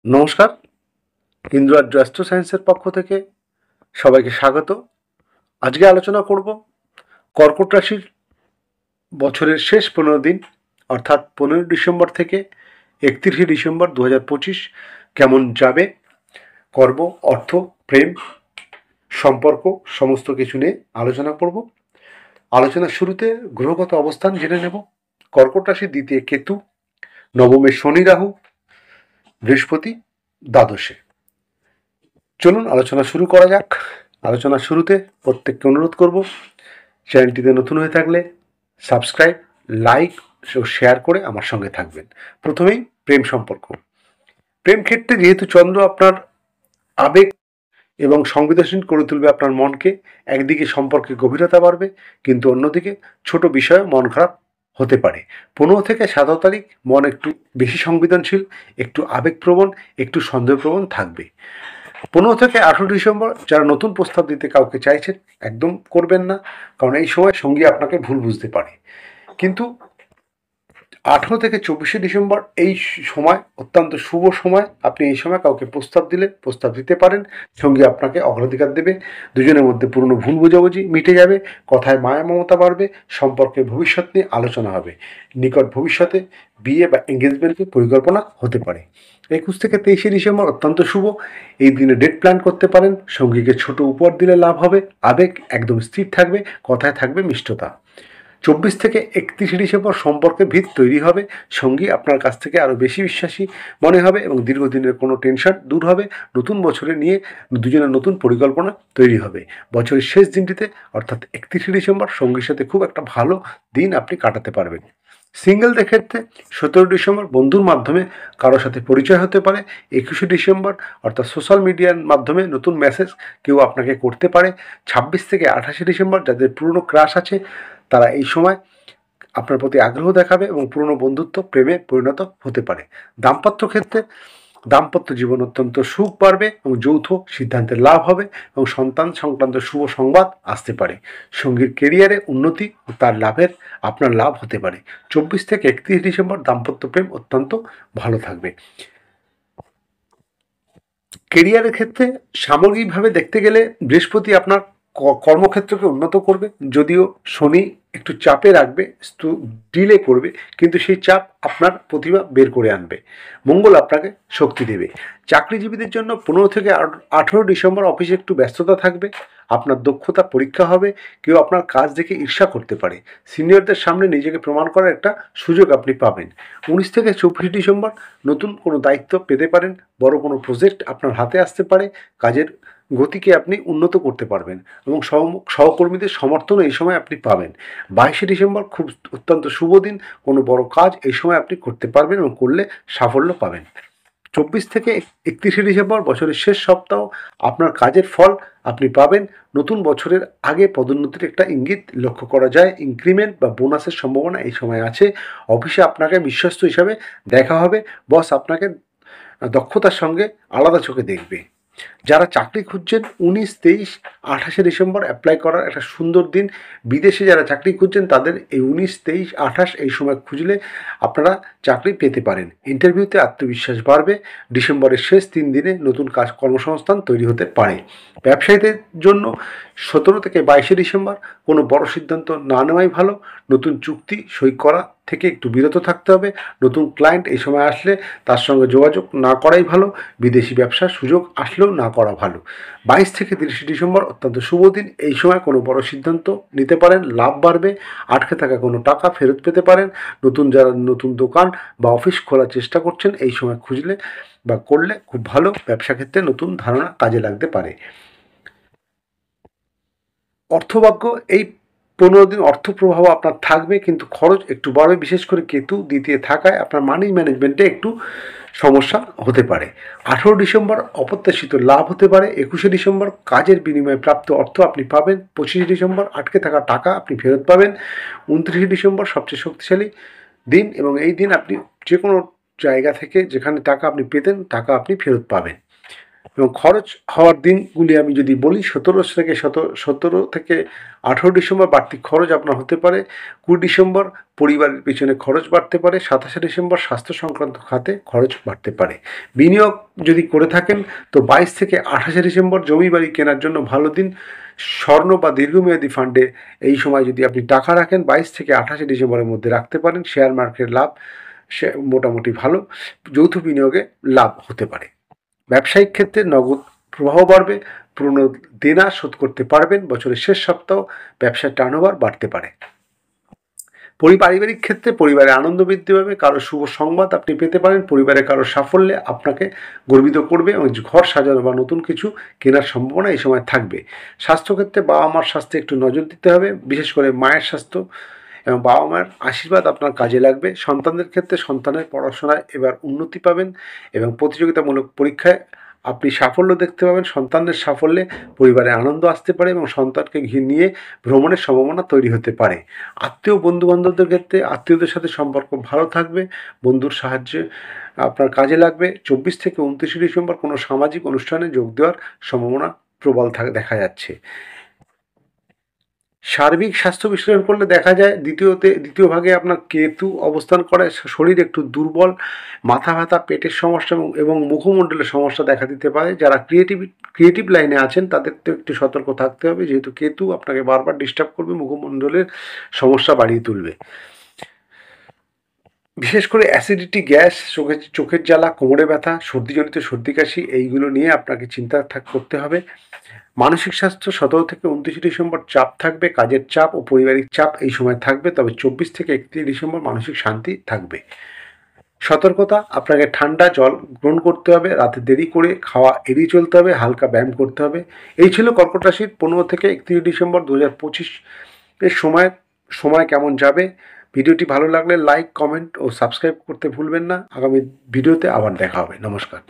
নমস্কার। ইন্দ্রাজ্য অ্যাস্ট্রো সায়েন্সের পক্ষ থেকে সবাইকে স্বাগত। আজকে আলোচনা করব কর্কট রাশির বছরের শেষ 15 দিন অর্থাৎ 15 ডিসেম্বর থেকে 31 ডিসেম্বর 2025 কেমন যাবে। কর্ম, অর্থ, প্রেম, সম্পর্ক সমস্ত কিছু নিয়ে আলোচনা করব। আলোচনার শুরুতে গ্রহগত অবস্থান জেনে নেব। কর্কট রাশির দ্বিতীয় কেতু, নবমে শনি রাহু, বৃহস্পতি দ্বাদশে। চলুন আলোচনা শুরু করা যাক। আলোচনার শুরুতে প্রত্যেককে অনুরোধ করব, চ্যানেলটিতে নতুন হয়ে থাকলে সাবস্ক্রাইব, লাইক ও শেয়ার করে আমার সঙ্গে থাকবেন। প্রথমেই প্রেম সম্পর্ক। প্রেম ক্ষেত্রে যেহেতু চন্দ্র আপনার আবেগ এবং সংবেদনশীল করে তুলবে আপনার মনকে, একদিকে সম্পর্কে গভীরতা বাড়বে, কিন্তু অন্যদিকে ছোট বিষয়ে মন খারাপ হতে পারে। 15 থেকে 17 তারিখ মন একটু বেশি সংবেদনশীল, একটু আবেগপ্রবণ, একটু সন্দেহপ্রবণ থাকবে। 15 থেকে 18 ডিসেম্বর যারা নতুন প্রস্তাব দিতে কাউকে চাইছেন, একদম করবেন না, কারণ এই সময় সঙ্গী আপনাকে ভুল বুঝতে পারে। কিন্তু 18 থেকে 24 ডিসেম্বর এই সময় অত্যন্ত শুভ সময়। আপনি এই সময় কাউকে প্রস্তাব দিতে পারেন, সঙ্গী আপনাকে অগ্রাধিকার দেবে, দুজনের মধ্যে পুরনো ভুল বোঝাবুঝি মিটে যাবে, কথায় মায়া মমতা বাড়বে, সম্পর্কের ভবিষ্যৎ নিয়ে আলোচনা হবে, নিকট ভবিষ্যতে বিয়ে বা এঙ্গেজমেন্টের পরিকল্পনা হতে পারে। 21 থেকে 23 ডিসেম্বর অত্যন্ত শুভ। এই দিনে ডেট প্ল্যান করতে পারেন, সঙ্গীকে ছোট উপহার দিলে লাভ হবে, আবেগ একদম স্থির থাকবে, কথায় থাকবে মিষ্টতা। 24 থেকে 31 ডিসেম্বর সম্পর্কের ভিত তৈরি হবে, সঙ্গী আপনার কাছ থেকে আরও বেশি বিশ্বাসী মনে হবে এবং দীর্ঘদিনের কোনো টেনশন দূর হবে। নতুন বছরে নিয়ে দুজনের নতুন পরিকল্পনা তৈরি হবে। বছরের শেষ দিনটিতে অর্থাৎ 31 ডিসেম্বর সঙ্গীর সাথে খুব একটা ভালো দিন আপনি কাটাতে পারবেন। সিঙ্গেলদের ক্ষেত্রে 17 ডিসেম্বর বন্ধুর মাধ্যমে কারোর সাথে পরিচয় হতে পারে। 21 ডিসেম্বর অর্থাৎ সোশ্যাল মিডিয়ার মাধ্যমে নতুন মেসেজ কেউ আপনাকে করতে পারে। 26 থেকে 28 ডিসেম্বর যাদের পুরনো ক্রাশ আছে তারা এই সময় আপনার প্রতি আগ্রহ দেখাবে এবং পুরনো বন্ধুত্ব প্রেমে পরিণত হতে পারে। দাম্পত্য জীবন অত্যন্ত সুখ বাড়বে এবং যৌথ সিদ্ধান্তের লাভ হবে এবং সন্তান সংক্রান্ত শুভ সংবাদ আসতে পারে। সঙ্গীর কেরিয়ারে উন্নতি ও তার আপনার লাভ হতে পারে। 24 থেকে 31 ডিসেম্বর দাম্পত্য প্রেম অত্যন্ত ভালো থাকবে। কেরিয়ারের ক্ষেত্রে সামগ্রিকভাবে দেখতে গেলে বৃহস্পতি আপনার কর্মক্ষেত্রকে উন্নত করবে, যদিও শনি একটু চাপে রাখবে, ডিলে করবে, কিন্তু সেই চাপ আপনার প্রতিভা বের করে আনবে। মঙ্গল আপনাকে শক্তি দেবে। চাকরিজীবীদের জন্য 15 থেকে 18 ডিসেম্বর অফিসে একটু ব্যস্ততা থাকবে, আপনার দক্ষতা পরীক্ষা হবে, কেউ আপনার কাজ দেখে ঈর্ষা করতে পারে, সিনিয়রদের সামনে নিজেকে প্রমাণ করার একটা সুযোগ আপনি পাবেন। 19 থেকে 24 ডিসেম্বর নতুন কোনো দায়িত্ব পেতে পারেন, বড় কোনো প্রজেক্ট আপনার হাতে আসতে পারে, কাজের গতিকে আপনি উন্নত করতে পারবেন এবং সহকর্মীদের সমর্থন এই সময় আপনি পাবেন। 22 ডিসেম্বর খুব অত্যন্ত শুভ দিন, কোনো বড় কাজ এই সময় আপনি করতে পারবেন এবং করলে সাফল্য পাবেন। 24 থেকে 31 ডিসেম্বর বছরের শেষ সপ্তাহ, আপনার কাজের ফল আপনি পাবেন। নতুন বছরের আগে পদোন্নতির একটা ইঙ্গিত লক্ষ্য করা যায়। ইনক্রিমেন্ট বা বোনাসের সম্ভাবনা এই সময় আছে। অফিসে আপনাকে বিশ্বস্ত হিসাবে দেখা হবে, বস আপনাকে দক্ষতার সঙ্গে আলাদা চোখে দেখবে। যারা চাকরি খুঁজছেন 19, 23, 28 ডিসেম্বর অ্যাপ্লাই করার একটা সুন্দর দিন। বিদেশে যারা চাকরি খুঁজছেন তাদের এই 19, 23, 28 এই সময় খুঁজলে আপনারা চাকরি পেতে পারেন। ইন্টারভিউতে আত্মবিশ্বাস বাড়বে। ডিসেম্বরের শেষ 3 দিনে নতুন কর্মসংস্থান তৈরি হতে পারে। ব্যবসায়ীদের জন্য 17 থেকে 22 ডিসেম্বর কোনো বড় সিদ্ধান্ত না নেওয়াই ভালো। নতুন চুক্তি সই করা থেকে একটু বিরত থাকতে হবে। নতুন ক্লায়েন্ট এই সময় আসলে তার সঙ্গে যোগাযোগ না করাই ভালো। বিদেশি ব্যবসার সুযোগ আসলেও না করা ভালো। 22 থেকে 30 ডিসেম্বর অত্যন্ত শুভ দিন। এই সময় কোনো বড় সিদ্ধান্ত নিতে পারেন, লাভ বাড়বে। আটকে থাকা কোনো টাকা ফেরত পেতে পারেন। যারা নতুন দোকান বা অফিস খোলার চেষ্টা করছেন এই সময় খুঁজলে বা করলে খুব ভালো। ব্যবসা ক্ষেত্রে নতুন ধারণা কাজে লাগতে পারে। অর্থভাগ্য এই 15 দিন অর্থ প্রভাব আপনার থাকবে, কিন্তু খরচ একটু বাড়বে, বিশেষ করে কেতু দ্বিতীয় থাকায় আপনার মানি ম্যানেজমেন্টে একটু সমস্যা হতে পারে। 18 ডিসেম্বর অপ্রত্যাশিত লাভ হতে পারে। 21 ডিসেম্বর কাজের বিনিময়ে প্রাপ্ত অর্থ আপনি পাবেন। 25 ডিসেম্বর আটকে থাকা টাকা আপনি ফেরত পাবেন। 29 ডিসেম্বর সবচেয়ে শক্তিশালী দিন এবং এই দিন আপনি যে কোনো জায়গা থেকে যেখানে টাকা আপনি পেতেন টাকা আপনি ফেরত পাবেন। এবং খরচ হওয়ার দিনগুলি আমি যদি বলি 17 থেকে 18 ডিসেম্বর বাড়তি খরচ আপনার হতে পারে। 20 ডিসেম্বর পরিবারের পিছনে খরচ বাড়তে পারে। 27 ডিসেম্বর স্বাস্থ্য সংক্রান্ত খাতে খরচ বাড়তে পারে। বিনিয়োগ যদি করে থাকেন তো 22 থেকে 28 ডিসেম্বর জমি বাড়ি কেনার জন্য ভালো দিন। স্বর্ণ বা দীর্ঘমেয়াদী ফান্ডে এই সময় যদি আপনি টাকা রাখেন 22 থেকে 28 ডিসেম্বরের মধ্যে রাখতে পারেন। শেয়ার মার্কেট লাভ সে মোটামুটি ভালো, যৌথ বিনিয়োগে লাভ হতে পারে। ব্যবসায়িক ক্ষেত্রে নগদ প্রবাহ বাড়বে, পুরনো দেনা শোধ করতে পারবেন। বছরের শেষ সপ্তাহ ব্যবসার টার্নওভার বাড়তে পারে। পারিবারিক ক্ষেত্রে পরিবারে আনন্দ বৃদ্ধি পাবে, কারো শুভ সংবাদ আপনি পেতে পারেন। পরিবারের কারো সাফল্যে আপনাকে গর্বিত করবে এবং ঘর সাজানো বা নতুন কিছু কেনার সম্ভাবনা এই সময় থাকবে। স্বাস্থ্যক্ষেত্রে বাবা মার স্বাস্থ্যে একটু নজর দিতে হবে, বিশেষ করে মায়ের স্বাস্থ্য এবং বাবা মায়ের আশীর্বাদ আপনার কাজে লাগবে। সন্তানদের ক্ষেত্রে সন্তানের পড়াশোনায় এবার উন্নতি পাবেন এবং প্রতিযোগিতামূলক পরীক্ষায় আপনি সাফল্য দেখতে পাবেন। সন্তানদের সাফল্যে পরিবারে আনন্দ আসতে পারে এবং সন্তানকে নিয়ে ভ্রমণের সম্ভাবনা তৈরি হতে পারে। আত্মীয় বন্ধুবান্ধবদের ক্ষেত্রে আত্মীয়দের সাথে সম্পর্ক ভালো থাকবে, বন্ধুর সাহায্যে আপনার কাজে লাগবে। 24 থেকে 29 ডিসেম্বর কোনো সামাজিক অনুষ্ঠানে যোগ দেওয়ার সম্ভাবনা প্রবল দেখা যাচ্ছে। সার্বিক স্বাস্থ্য বিশ্লেষণ করলে দেখা যায় দ্বিতীয় ভাগে আপনার কেতু অবস্থান করে, শরীর একটু দুর্বল, মাথা ব্যথা, পেটের সমস্যা এবং মুখমণ্ডলের সমস্যা দেখা দিতে পারে। যারা ক্রিয়েটিভ লাইনে আছেন তাদের তো একটু সতর্ক থাকতে হবে, যেহেতু কেতু আপনাকে বারবার ডিস্টার্ব করবে, মুখমণ্ডলের সমস্যা বাড়িয়ে তুলবে। বিশেষ করে অ্যাসিডিটি, গ্যাস, চোখের জ্বালা, কোমরে ব্যথা, সর্দিজনিত সর্দি কাশি এইগুলো নিয়ে আপনাকে চিন্তা করতে হবে। মানসিক স্বাস্থ্য 17 থেকে 29 ডিসেম্বর চাপ থাকবে, কাজের চাপ ও পারিবারিক চাপ এই সময় থাকবে, তবে 24 থেকে 31 ডিসেম্বর মানসিক শান্তি থাকবে। সতর্কতা, আপনাকে ঠান্ডা জল গ্রহণ করতে হবে, রাতে দেরি করে খাওয়া এড়িয়ে চলতে হবে, হালকা ব্যায়াম করতে হবে। এই ছিল কর্কট রাশির 15 থেকে 31 ডিসেম্বর 2025 এর সময় কেমন যাবে। ভিডিওটি ভালো লাগলে লাইক, কমেন্ট ও সাবস্ক্রাইব করতে ভুলবেন না। আগামী ভিডিওতে আবার দেখা হবে। নমস্কার।